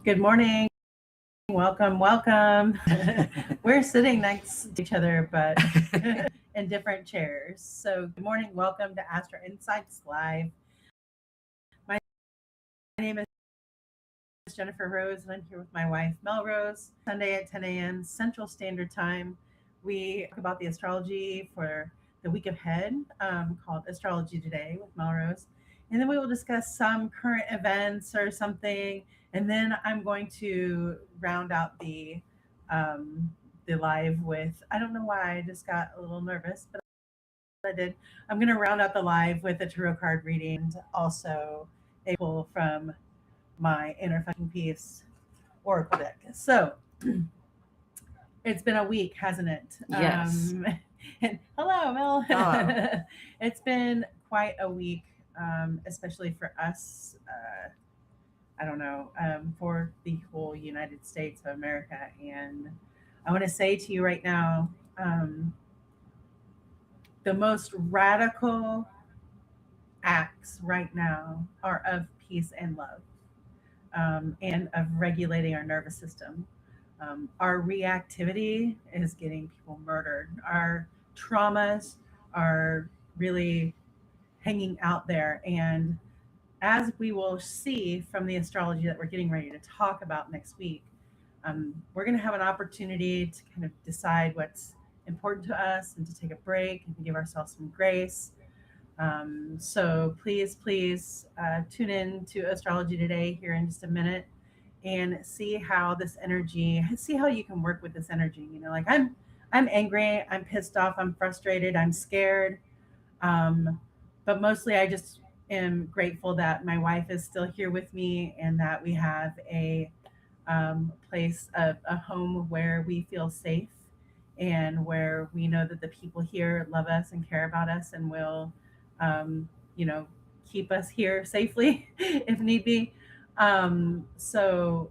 Good morning. Welcome. We're sitting next to each other, but in different chairs. So, good morning. Welcome to Astro Insights Live. My name is Jennifer Rose, and I'm here with my wife, Melrose. Sunday at 10 a.m. Central Standard Time. We talk about the astrology for the week ahead, called Astrology Today with Melrose. And then we will discuss some current events or something. And then I'm going to round out the live with, I don't know why I just got a little nervous, but I did. I'm going to round out the live with a tarot card reading, and also a pull from my Inner Fucking Peace Oracle deck. So it's been a week, hasn't it? Yes. And hello, Mel. Hello. It's been quite a week, especially for us. I don't know, for the whole United States of America. And I want to say to you right now, the most radical acts right now are of peace and love, and of regulating our nervous system. Our reactivity is getting people murdered. Our traumas are really hanging out there. And as we will see from the astrology that we're getting ready to talk about next week, we're going to have an opportunity to kind of decide what's important to us and to take a break and to give ourselves some grace. So please tune in to Astrology Today here in just a minute and see how this energy, see how you can work with this energy. You know, like I'm angry, I'm pissed off, I'm frustrated, I'm scared. Um, but mostly I just am grateful that my wife is still here with me and that we have a place, a home where we feel safe and where we know that the people here love us and care about us and will, um, you know, keep us here safely if need be. So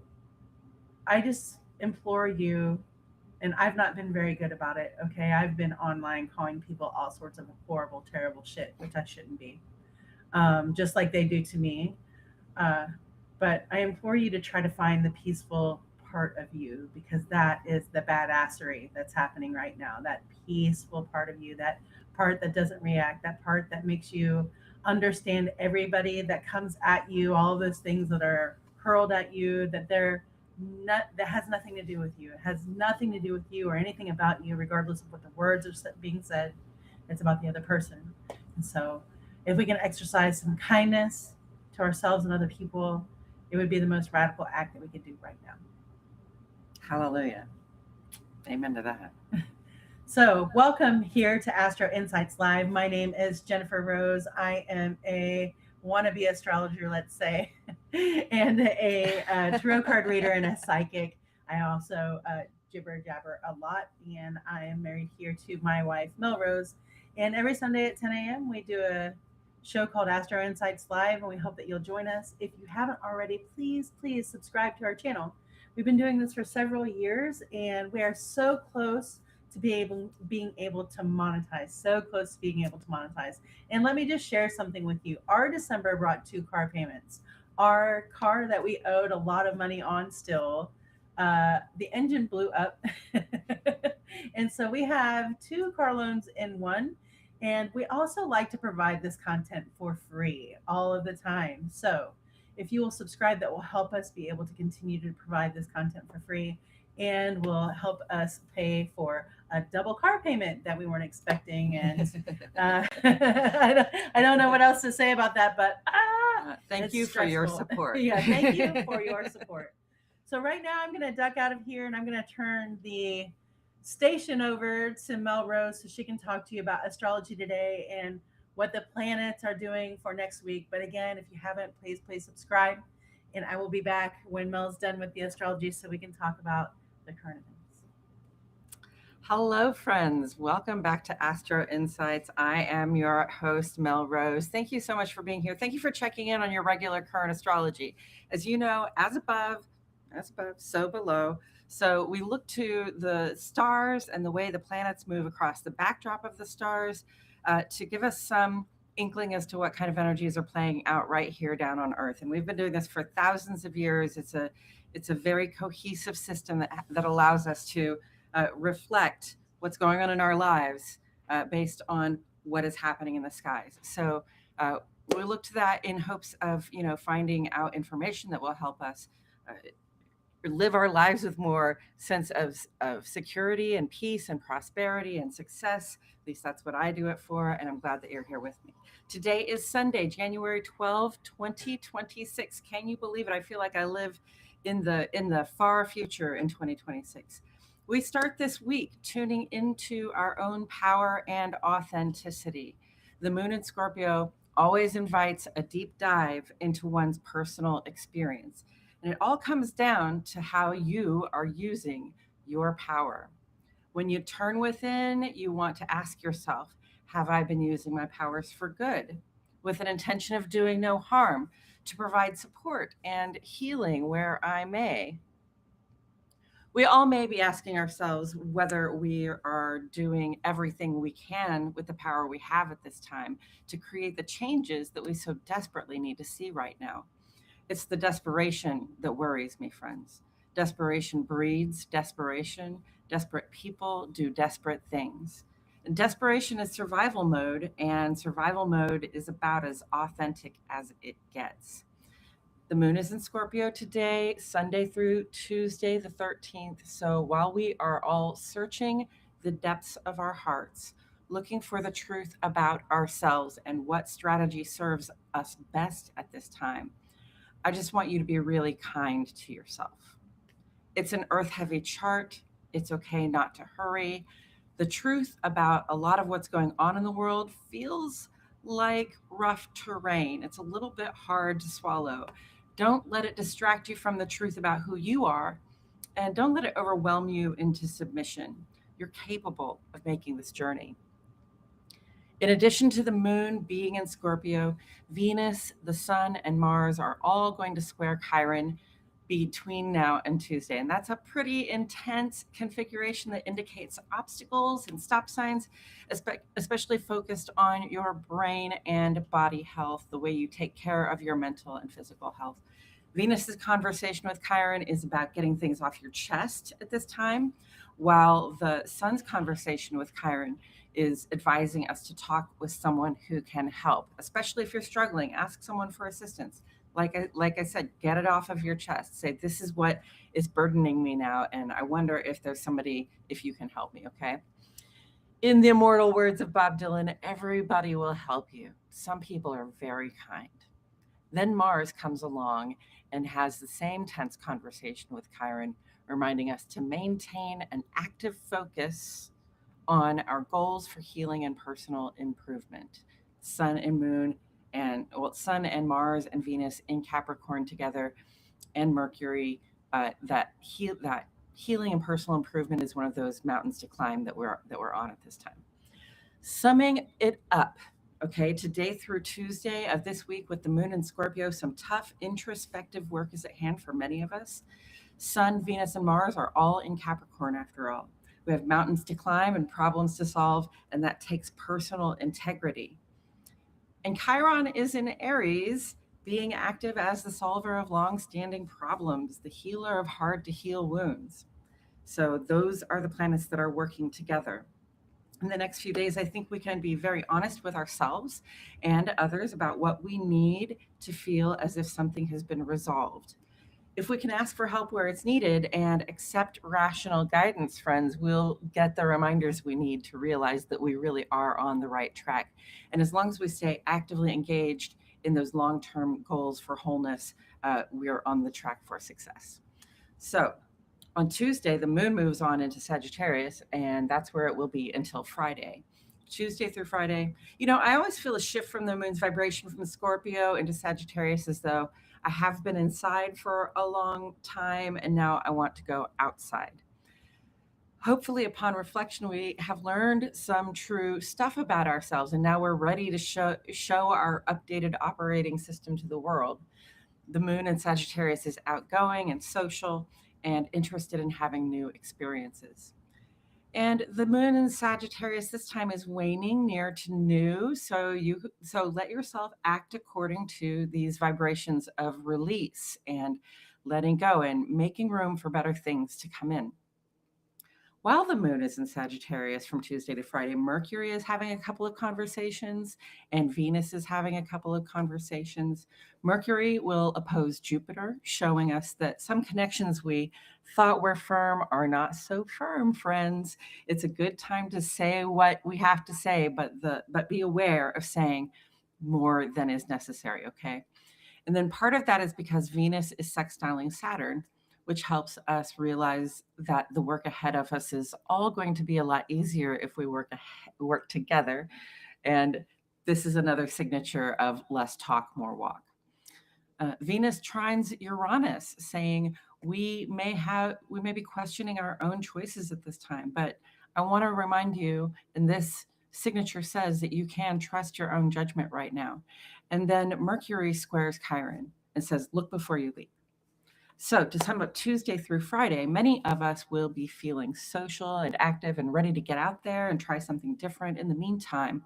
I just implore you, and I've not been very good about it. Okay, I've been online calling people all sorts of horrible, terrible shit, which I shouldn't be, just like they do to me. Uh, but I implore you to try to find the peaceful part of you because that is the badassery that's happening right now. That peaceful part of you, that part that doesn't react, that part that makes you understand everybody that comes at you, all of those things that are hurled at you, that they're not, that has nothing to do with you. It has nothing to do with you or anything about you, regardless of what the words are being said. It's about the other person. And so, if we can exercise some kindness to ourselves and other people, it would be the most radical act that we could do right now. Hallelujah. Amen to that. So, welcome here to Astro Insights Live. My name is Jennifer Rose. I am a wannabe astrologer, let's say, and a tarot card reader and a psychic. I also jibber jabber a lot, and I am married here to my wife, Melrose. And every Sunday at 10 a.m., we do a show called Astro Insights Live, and we hope that you'll join us. If you haven't already, please subscribe to our channel. We've been doing this for several years, and we are so close to being able to monetize, so close to being able to monetize. And let me just share something with you. Our December brought 2 car payments. Our car that we owed a lot of money on still, the engine blew up. And so we have 2 car loans in one. And we also like to provide this content for free all of the time. So if you will subscribe, that will help us be able to continue to provide this content for free and will help us pay for a double car payment that we weren't expecting. And I don't know what else to say about that, but thank you for your support. Yeah, thank you for your support. So right now I'm going to duck out of here and I'm going to turn the station over to Melrose so she can talk to you about astrology today and what the planets are doing for next week. But again, if you haven't, please subscribe. And I will be back when Mel's done with the astrology so we can talk about the current events. Hello, friends. Welcome back to Astro Insights. I am your host, Mel Rose. Thank you so much for being here. Thank you for checking in on your regular current astrology. As you know, as above, so below. So we look to the stars and the way the planets move across the backdrop of the stars to give us some inkling as to what kind of energies are playing out right here down on Earth. And we've been doing this for thousands of years. It's a very cohesive system that allows us to reflect what's going on in our lives based on what is happening in the skies. So we look to that in hopes of finding out information that will help us live our lives with more sense of security and peace and prosperity and success. At least that's what I do it for, and I'm glad that you're here with me. Today is Sunday, January 12th, 2026. Can you believe it? I feel like I live in the far future in 2026. We start this week tuning into our own power and authenticity. The moon in Scorpio always invites a deep dive into one's personal experience. And it all comes down to how you are using your power. When you turn within, you want to ask yourself, have I been using my powers for good? With an intention of doing no harm, to provide support and healing where I may. We all may be asking ourselves whether we are doing everything we can with the power we have at this time to create the changes that we so desperately need to see right now. It's the desperation that worries me, friends. Desperation breeds desperation. Desperate people do desperate things. And desperation is survival mode, and survival mode is about as authentic as it gets. The moon is in Scorpio today, Sunday through Tuesday, the 13th. So while we are all searching the depths of our hearts, looking for the truth about ourselves and what strategy serves us best at this time, I just want you to be really kind to yourself. It's an earth heavy chart. It's okay not to hurry. The truth about a lot of what's going on in the world feels like rough terrain. It's a little bit hard to swallow. Don't let it distract you from the truth about who you are, and don't let it overwhelm you into submission. You're capable of making this journey. In addition to the moon being in Scorpio, Venus, the sun, and Mars are all going to square Chiron between now and Tuesday. And that's a pretty intense configuration that indicates obstacles and stop signs, especially focused on your brain and body health, the way you take care of your mental and physical health. Venus's conversation with Chiron is about getting things off your chest at this time, while the sun's conversation with Chiron is advising us to talk with someone who can help, especially if you're struggling. Ask someone for assistance. Like I said, get it off of your chest. Say, this is what is burdening me now, and I wonder if there's somebody, if you can help me, okay? In the immortal words of Bob Dylan, everybody will help you. Some people are very kind. Then Mars comes along and has the same tense conversation with Chiron, reminding us to maintain an active focus on our goals for healing and personal improvement. Sun and moon Sun and Mars and Venus in Capricorn together, and Mercury. That healing and personal improvement is one of those mountains to climb that we're on at this time. Summing it up, okay, today through Tuesday of this week with the moon in Scorpio, some tough introspective work is at hand for many of us. Sun, Venus, and Mars are all in Capricorn after all. We have mountains to climb and problems to solve, and that takes personal integrity. And Chiron is in Aries, being active as the solver of long-standing problems, the healer of hard-to-heal wounds. So those are the planets that are working together. In the next few days, I think we can be very honest with ourselves and others about what we need to feel as if something has been resolved. If we can ask for help where it's needed and accept rational guidance, friends, we'll get the reminders we need to realize that we really are on the right track. And as long as we stay actively engaged in those long-term goals for wholeness, we are on the track for success. So on Tuesday, the moon moves on into Sagittarius, and that's where it will be until Friday. Tuesday through Friday. I always feel a shift from the moon's vibration from Scorpio into Sagittarius, as though I have been inside for a long time and now I want to go outside. Hopefully, upon reflection, we have learned some true stuff about ourselves, and now we're ready to show our updated operating system to the world. The moon in Sagittarius is outgoing and social and interested in having new experiences. And the moon in Sagittarius this time is waning near to new. So let yourself act according to these vibrations of release and letting go and making room for better things to come in. While the moon is in Sagittarius from Tuesday to Friday, Mercury is having a couple of conversations and Venus is having a couple of conversations. Mercury will oppose Jupiter, showing us that some connections we thought were firm are not so firm, friends. It's a good time to say what we have to say, but be aware of saying more than is necessary, okay? And then part of that is because Venus is sextiling Saturn, which helps us realize that the work ahead of us is all going to be a lot easier if we work together. And this is another signature of less talk, more walk. Venus trines Uranus, saying we may be questioning our own choices at this time, but I want to remind you, and this signature says that you can trust your own judgment right now. And then Mercury squares Chiron and says, look before you leap. So, to sum up Tuesday through Friday, many of us will be feeling social and active and ready to get out there and try something different. In the meantime,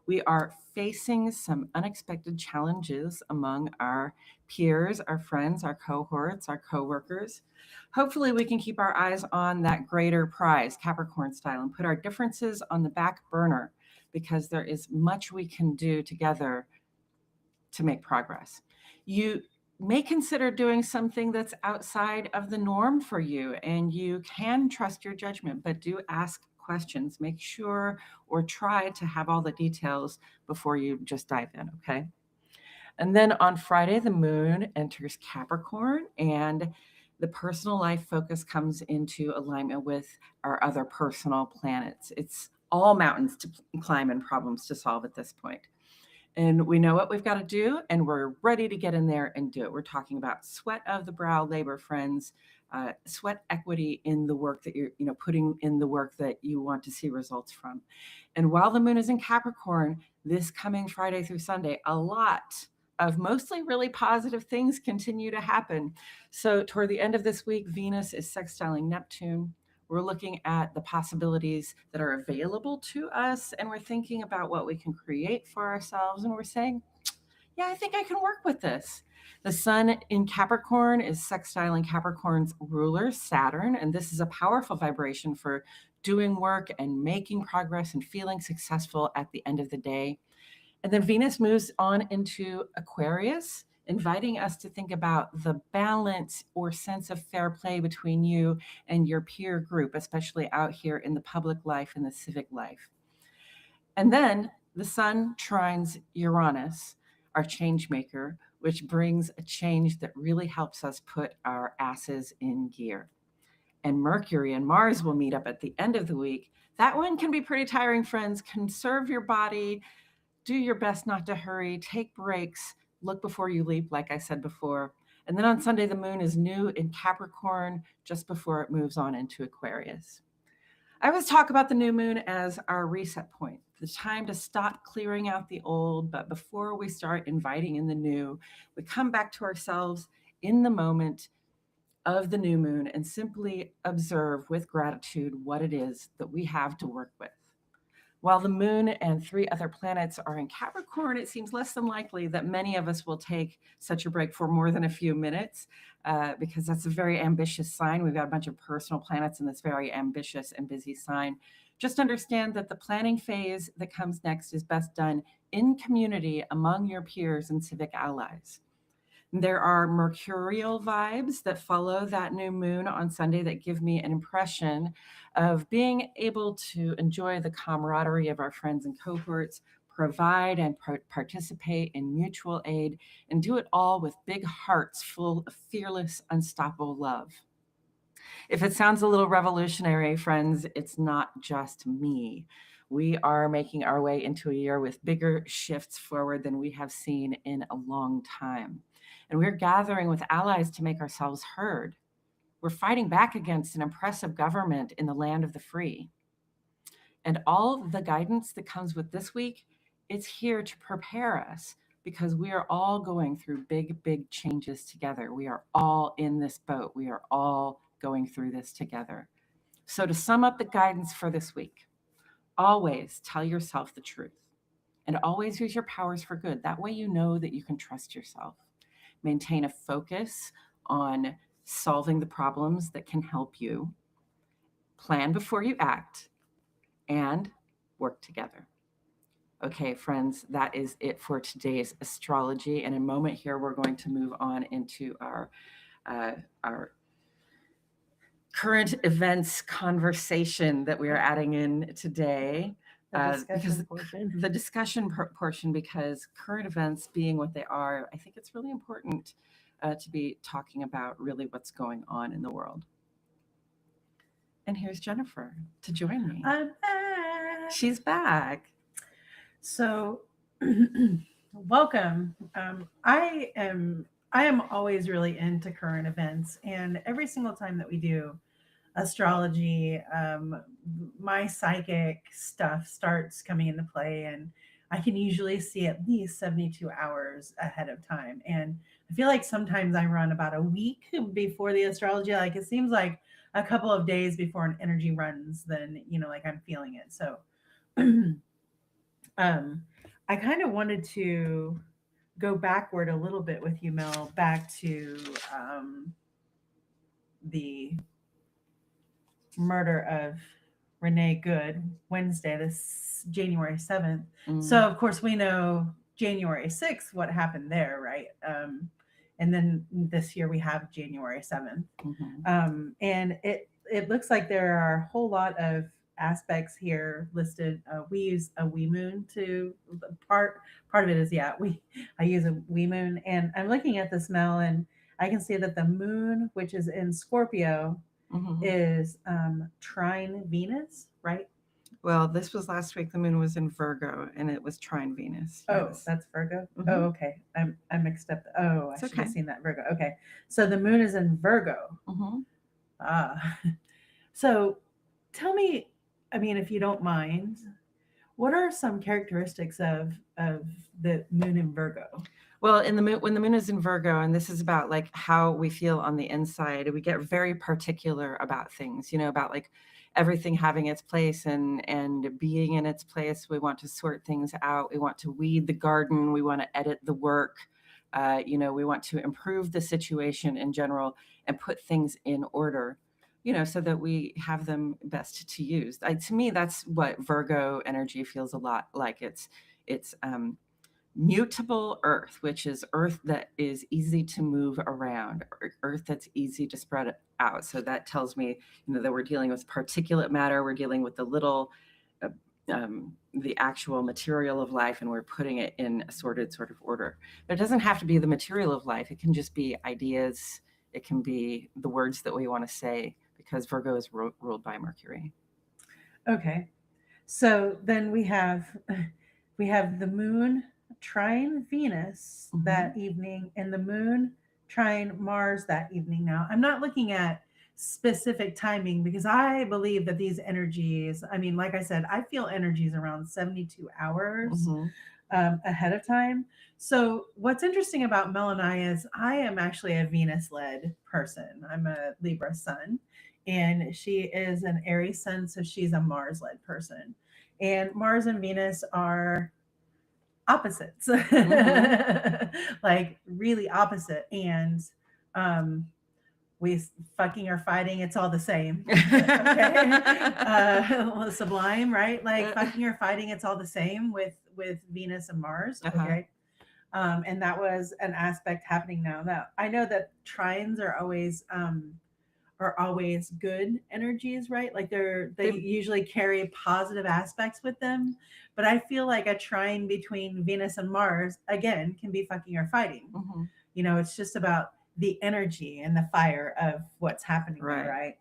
we are facing some unexpected challenges among our peers, our friends, our cohorts, our coworkers. Hopefully, we can keep our eyes on that greater prize, Capricorn style, and put our differences on the back burner because there is much we can do together to make progress. You may consider doing something that's outside of the norm for you, and you can trust your judgment, but do ask questions. Make sure or try to have all the details before you just dive in, okay? And then on Friday, the moon enters Capricorn, and the personal life focus comes into alignment with our other personal planets. It's all mountains to climb and problems to solve at this point. And we know what we've got to do, and we're ready to get in there and do it. We're talking about sweat of the brow labor, friends, sweat equity in the work that you're putting in the work that you want to see results from. And while the moon is in Capricorn, this coming Friday through Sunday, a lot of mostly really positive things continue to happen. So, toward the end of this week, Venus is sextiling Neptune. We're looking at the possibilities that are available to us, and we're thinking about what we can create for ourselves. And we're saying, yeah, I think I can work with this. The sun in Capricorn is sextiling Capricorn's ruler, Saturn, and this is a powerful vibration for doing work and making progress and feeling successful at the end of the day. And then Venus moves on into Aquarius, inviting us to think about the balance or sense of fair play between you and your peer group, especially out here in the public life and the civic life. And then the sun trines Uranus, our change maker, which brings a change that really helps us put our asses in gear. And Mercury and Mars will meet up at the end of the week. That one can be pretty tiring, friends. Conserve your body, do your best not to hurry, take breaks, look before you leap, like I said before. And then on Sunday, the moon is new in Capricorn just before it moves on into Aquarius. I always talk about the new moon as our reset point, the time to stop clearing out the old. But before we start inviting in the new, we come back to ourselves in the moment of the new moon and simply observe with gratitude what it is that we have to work with. While the moon and three other planets are in Capricorn, it seems less than likely that many of us will take such a break for more than a few minutes because that's a very ambitious sign. We've got a bunch of personal planets in this very ambitious and busy sign. Just understand that the planning phase that comes next is best done in community among your peers and civic allies. There are mercurial vibes that follow that new moon on Sunday that give me an impression of being able to enjoy the camaraderie of our friends and cohorts, provide and participate in mutual aid, and do it all with big hearts full of fearless, unstoppable love. If it sounds a little revolutionary, friends, it's not just me. We are making our way into a year with bigger shifts forward than we have seen in a long time. And we're gathering with allies to make ourselves heard. We're fighting back against an oppressive government in the land of the free. And all the guidance that comes with this week, it's here to prepare us because we are all going through big, big changes together. We are all in this boat. We are all going through this together. So to sum up the guidance for this week, always tell yourself the truth and always use your powers for good. That way you know that you can trust yourself. Maintain a focus on solving the problems that can help you. Plan before you act and work together. Okay, friends, that is it for today's astrology. In a moment here, we're going to move on into our current events conversation that we are adding in today. The discussion portion, because current events being what they are, I think it's really important to be talking about really what's going on in the world. And here's Jennifer to join me. I'm back. She's back. So, welcome. I am always really into current events, and every single time that we do astrology, my psychic stuff starts coming into play, and I can usually see at least 72 hours ahead of time. And I feel like sometimes I run about a week before the astrology. Like it seems like a couple of days before an energy runs, then like I'm feeling it. So I kind of wanted to go backward a little bit with you, Mel, back to the murder of Renee Good, Wednesday, this January 7th. So, of course, we know January 6th, what happened there, right? And then this year we have January 7th. And it looks like there are a whole lot of aspects here listed. We use a wee moon to part of it is I use a wee moon, and I'm looking at this, Mel, and I can see that the moon, which is in Scorpio, is trine Venus, right? Well, this was last week. The moon was in Virgo, and it was trine Venus. Yes. Oh, that's Virgo. Oh, okay. I mixed up. I should have seen that Virgo. Okay, so the moon is in Virgo. So tell me, I mean, if you don't mind, what are some characteristics of the moon in Virgo? Well, when the moon is in Virgo, and this is about like how we feel on the inside, we get very particular about things, about like everything having its place and being in its place. We want to sort things out. We want to weed the garden. We want to edit the work. We want to improve the situation in general and put things in order, so that we have them best to use. To me, that's what Virgo energy feels a lot like. It's mutable earth, which is earth that is easy to move around, earth that's easy to spread out. So that tells me, that we're dealing with particulate matter. We're dealing with the actual material of life, and we're putting it in a sorted sort of order. But it doesn't have to be the material of life. It can just be ideas. It can be the words that we want to say, because Virgo is ruled by Mercury. Okay. So then we have the moon trine Venus that evening, and the moon trine Mars that evening. Now, I'm not looking at specific timing, because I believe that these energies, I mean, like I said, I feel energies around 72 hours ahead of time. So what's interesting about Mel and I is I am actually a Venus-led person. I'm a Libra sun, and she is an Aries sun, so she's a Mars-led person. And Mars and Venus are opposites, like really opposite. And we fucking are fighting, it's all the same. Okay. Sublime, right? Like fucking or fighting, it's all the same with Venus and Mars. Okay. And that was an aspect happening now. Now I know that trines are always good energies, right? Like they usually carry positive aspects with them. But I feel like a trine between Venus and Mars, again, can be fucking or fighting. It's just about the energy and the fire of what's happening, right?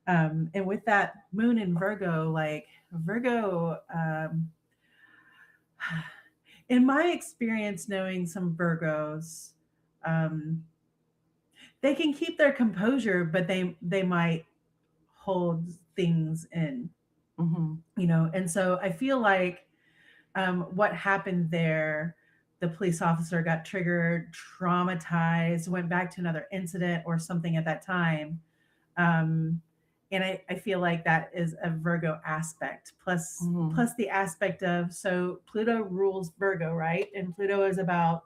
And with that moon in Virgo, like Virgo, in my experience knowing some Virgos, they can keep their composure, but they might hold things in, and so I feel like what happened there, the police officer got triggered, traumatized, went back to another incident or something at that time, And I feel like that is a Virgo aspect plus the aspect of, so Pluto rules Virgo, right? And Pluto is about,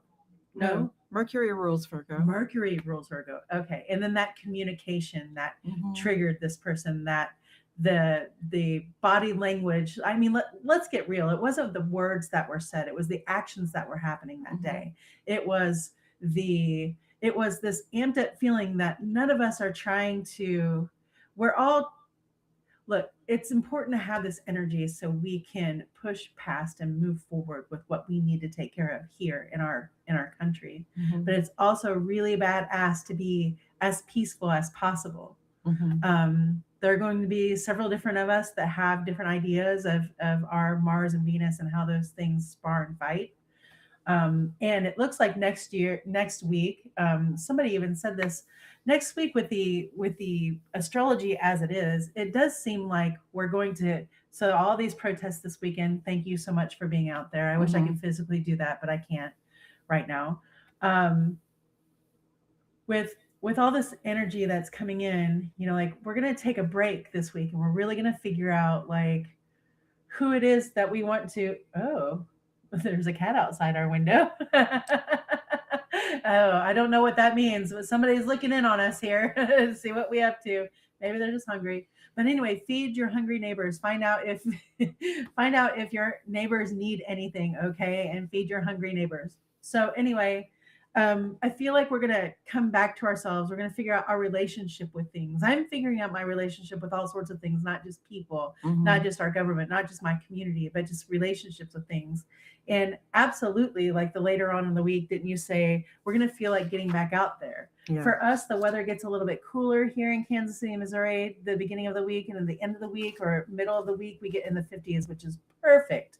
No, Mercury rules Virgo. Mercury rules Virgo. Okay. And then that communication that triggered this person, that the body language. I mean, let's get real. It wasn't the words that were said, it was the actions that were happening that day. It was this amped up feeling that none of us are trying to, we're all, look, it's important to have this energy so we can push past and move forward with what we need to take care of here in our country. But it's also really badass to be as peaceful as possible. There are going to be several different of us that have different ideas of our Mars and Venus and how those things spar and fight. And it looks like next week, somebody even said this, next week with the astrology as it does seem like we're going to, so all these protests this weekend, thank you so much for being out there. I wish I could physically do that, but I can't right now. With all this energy that's coming in, like, we're going to take a break this week and we're really going to figure out like who it is that we want to, there's a cat outside our window. Oh, I don't know what that means, but somebody's looking in on us here to see what we up to. Maybe they're just hungry. But anyway, feed your hungry neighbors. Find out if your neighbors need anything, okay? And feed your hungry neighbors. So anyway, I feel like we're going to come back to ourselves. We're going to figure out our relationship with things. I'm figuring out my relationship with all sorts of things, not just people, not just our government, not just my community, but just relationships with things. And absolutely, like the later on in the week, didn't you say, we're going to feel like getting back out there? Yeah. For us, the weather gets a little bit cooler here in Kansas City, Missouri, the beginning of the week, and then the end of the week or middle of the week, we get in the 50s, which is perfect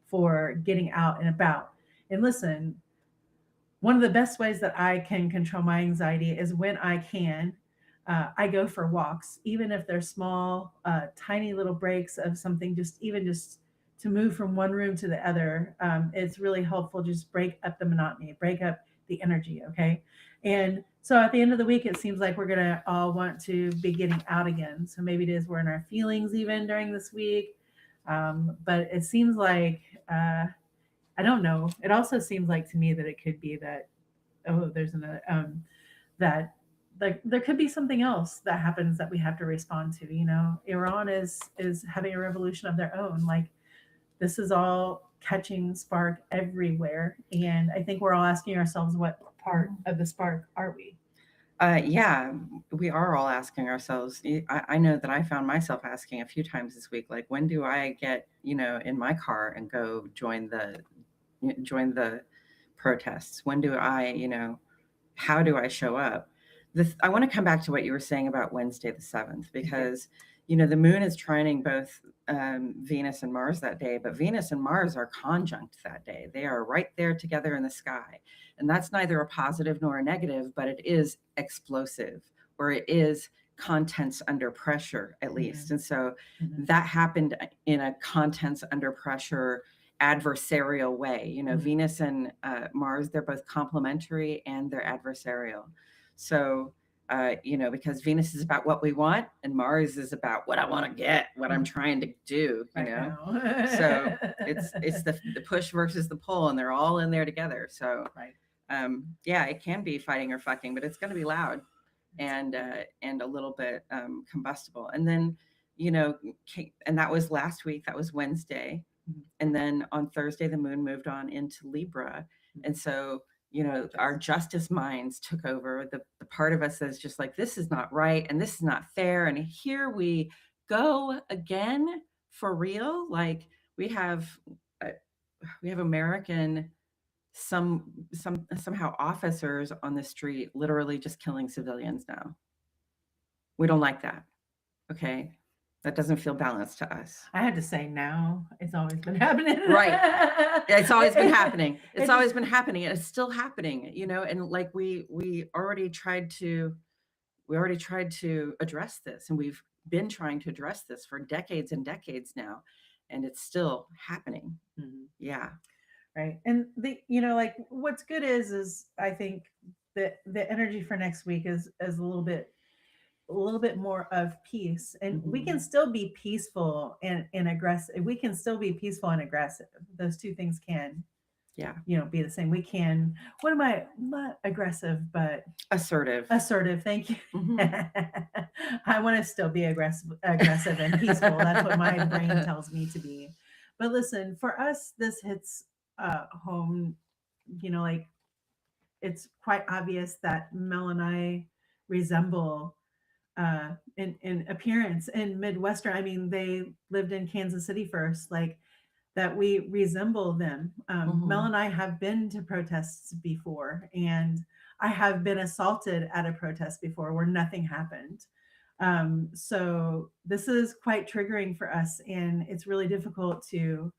for getting out and about. And listen, one of the best ways that I can control my anxiety is when I can, I go for walks, even if they're small, tiny little breaks of something, just to move from one room to the other. It's really helpful. Just break up the monotony, break up the energy. Okay. And so at the end of the week, it seems like we're going to all want to be getting out again. So maybe it is we're in our feelings even during this week. But it seems like, I don't know. It also seems like to me that it could be that, there's another, that like there could be something else that happens that we have to respond to. Iran is having a revolution of their own. Like, this is all catching spark everywhere. And I think we're all asking ourselves, what part of the spark are we? Yeah, we are all asking ourselves. I know that I found myself asking a few times this week, like, when do I get, in my car and go join the protests? When do I, how do I show up? I want to come back to what you were saying about Wednesday the 7th, because, the moon is trining both Venus and Mars that day, but Venus and Mars are conjunct that day. They are right there together in the sky. And that's neither a positive nor a negative, but it is explosive, or it is contents under pressure, at least. And so that happened in a contents under pressure adversarial way. Venus and Mars, they're both complementary and they're adversarial. So, because Venus is about what we want and Mars is about what I want to get, what I'm trying to do, so it's the push versus the pull, and they're all in there together. So, yeah, it can be fighting or fucking, but it's going to be loud and a little bit combustible. And then, and that was last week, that was Wednesday. And then on Thursday, the moon moved on into Libra. And so, our justice minds took over. The part of us that's just like, this is not right and this is not fair. And here we go again, for real. Like, we have American, somehow officers on the street literally just killing civilians now. We don't like that. Okay. That doesn't feel balanced to us. I had to say, now it's always been happening. Right. It's always been happening. It's always been happening. And it's still happening, and like we already tried to address this, and we've been trying to address this for decades and decades now, and it's still happening. Yeah. Right. And like, what's good is I think that the energy for next week is a little bit a little bit more of peace, and we can Mhm. still be peaceful and aggressive. We can still be peaceful and aggressive. Those two things can, Yeah. be the same. We can, what am I, not aggressive, but Assertive. assertive. Thank you. Mhm. I want to still be aggressive and peaceful. That's what my brain tells me to be. But listen, for us, this hits home, like it's quite obvious that Mel and I resemble in appearance in Midwestern. I mean, they lived in Kansas City first, like that we resemble them. Mel Mhm. and I have been to protests before, and I have been assaulted at a protest before where nothing happened. So this is quite triggering for us, and it's really difficult to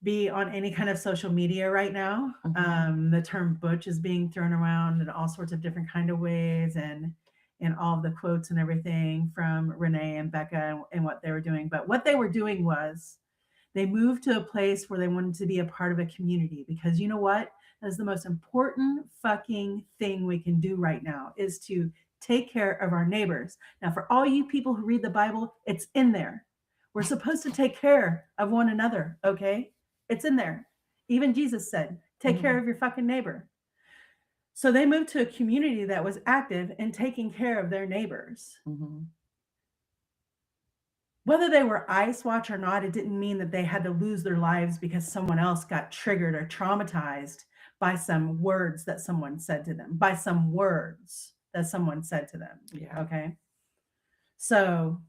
be on any kind of social media right now. Mhm. The term butch is being thrown around in all sorts of different kind of ways, and all of the quotes and everything from Renee and Becca and what they were doing. But what they were doing was they moved to a place where they wanted to be a part of a community, because you know what? That is the most important fucking thing we can do right now, is to take care of our neighbors. Now, for all you people who read the Bible, it's in there. We're supposed to take care of one another, okay? It's in there. Even Jesus said, take care Mhm. of your fucking neighbor. So they moved to a community that was active in taking care of their neighbors. Mhm. Whether they were ice watch or not, it didn't mean that they had to lose their lives because someone else got triggered or traumatized by some words that someone said to them, by some words that someone said to them. Yeah. Okay. So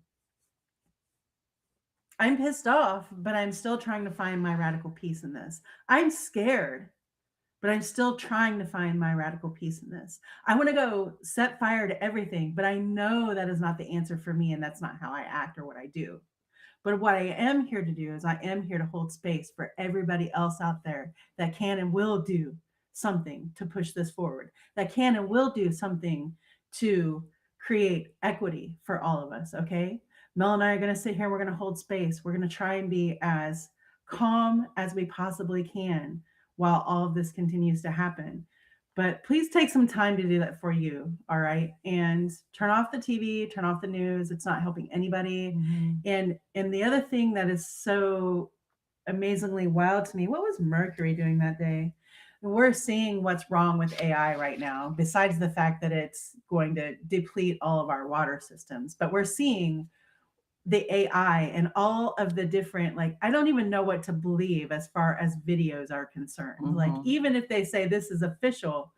I'm pissed off, but I'm still trying to find my radical peace in this. I'm scared, but I'm still trying to find my radical peace in this. I want to go set fire to everything, but I know that is not the answer for me, and that's not how I act or what I do. But what I am here to do is I am here to hold space for everybody else out there that can and will do something to push this forward, that can and will do something to create equity for all of us. Okay. Mel and I are going to sit here. We're going to hold space. We're going to try and be as calm as we possibly can while all of this continues to happen. But please take some time to do that for you. All right. And turn off the TV, turn off the news. It's not helping anybody. Mhm. And the other thing that is so amazingly wild to me, what was Mercury doing that day? We're seeing what's wrong with AI right now, besides the fact that it's going to deplete all of our water systems. But we're seeing the AI and all of the different, like, I don't even know what to believe as far as videos are concerned. Like, Mhm. even if they say this is official,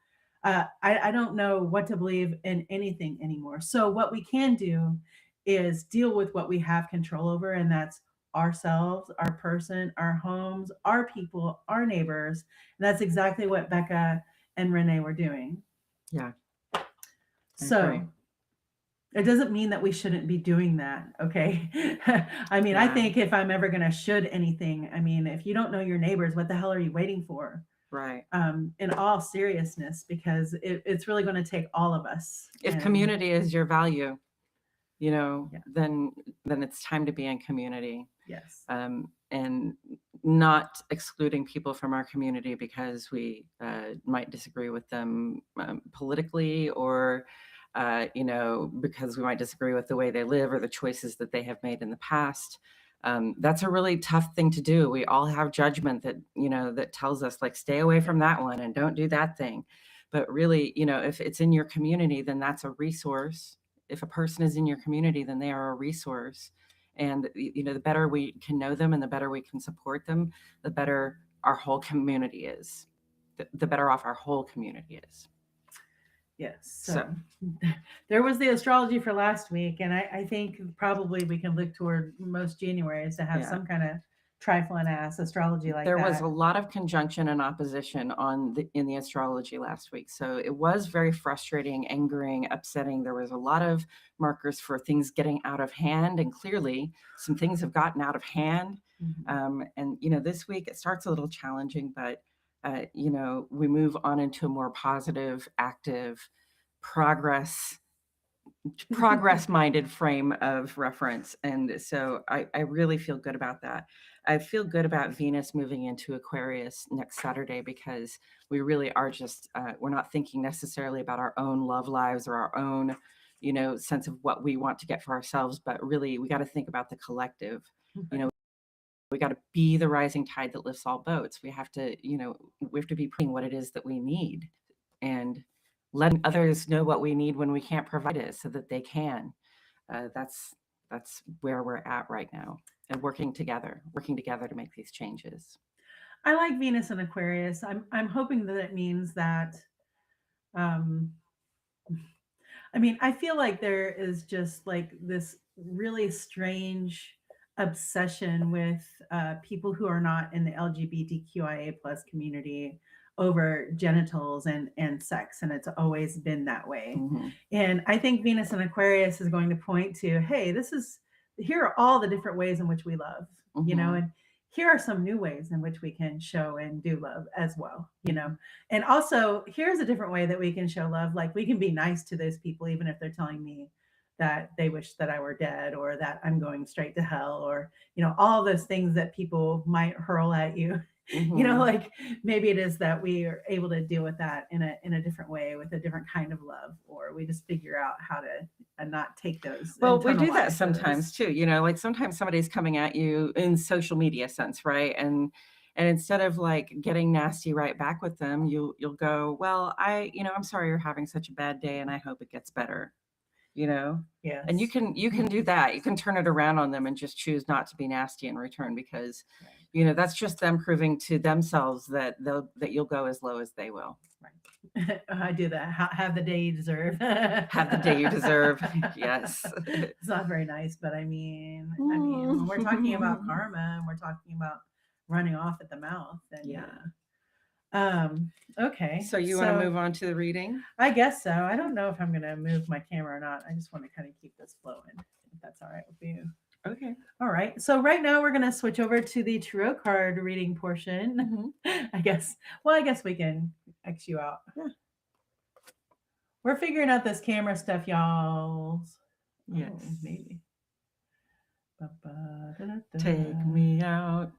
I don't know what to believe in anything anymore. So, what we can do is deal with what we have control over, and that's ourselves, our person, our homes, our people, our neighbors. And that's exactly what Becca and Renee were doing. Yeah. I agree. So, it doesn't mean that we shouldn't be doing that, okay? I mean, I Yeah. think if I'm ever gonna should anything, I mean, if you don't know your neighbors, what the hell are you waiting for? Right. In all seriousness, because it's really gonna take all of us. If And community is your value, yeah, then it's time to be in community. yes. And not excluding people from our community because we might disagree with them politically, or because we might disagree with the way they live or the choices that they have made in the past. That's a really tough thing to do. We all have judgment that that tells us, like, stay away from that one and don't do that thing. But really, if it's in your community, then that's a resource. If a person is in your community, then they are a resource. And the better we can know them and the better we can support them, the better our whole community is. The better off our whole community is. Yes. So So there was the astrology for last week, and I think probably we can look toward most Januaries to have yeah, some kind of trifling ass astrology like there was that. a lot of conjunction and opposition in the astrology last week. So it was very frustrating, angering, upsetting. There was a lot of markers for things getting out of hand, and clearly some things have gotten out of hand. And this week it starts a little challenging, but we move on into a more positive, active, progress minded frame of reference. And so I really feel good about that. I feel good about Venus moving into Aquarius next Saturday, because we really are just, we're not thinking necessarily about our own love lives or our own sense of what we want to get for ourselves, but really we got to think about the collective. We got to be the rising tide that lifts all boats. We have to be putting what it is that we need and letting others know what we need when we can't provide it so that they can. That's where we're at right now, and working together to make these changes. I like Venus and Aquarius. I'm hoping that it means that I feel like there is just like this really strange obsession with people who are not in the LGBTQIA plus community over genitals and sex, and it's always been that way. Mm-hmm. And I think Venus and Aquarius is going to point to, hey, here are all the different ways in which we love, Mm-hmm. and here are some new ways in which we can show and do love as well, and also here's a different way that we can show love. Like, we can be nice to those people even if they're telling me that they wish that I were dead, or that I'm going straight to hell, or all those things that people might hurl at you. Mm-hmm. Like, maybe it is that we are able to deal with that in a different way, with a different kind of love, or we just figure out how to not take those. Well, we do that sometimes too. Like sometimes somebody's coming at you in social media sense, right? And instead of like getting nasty right back with them, you'll go, well, I'm sorry you're having such a bad day, and I hope it gets better. Yes. And you can do that. You can turn it around on them and just choose not to be nasty in return, because that's just them proving to themselves that you'll go as low as they will. Right. I do that. Have the day you deserve. Have the day you deserve. Yes. It's not very nice, but I mean, when we're talking about karma and we're talking about running off at the mouth, then okay. So you want to move on to the reading? I guess so. I don't know if I'm going to move my camera or not. I just want to kind of keep this flowing, if that's all right with you. Okay. All right. So right now we're going to switch over to the tarot card reading portion. Mm-hmm. I guess we can X you out. Yeah. We're figuring out this camera stuff, y'all. Yes. Maybe. Take me out.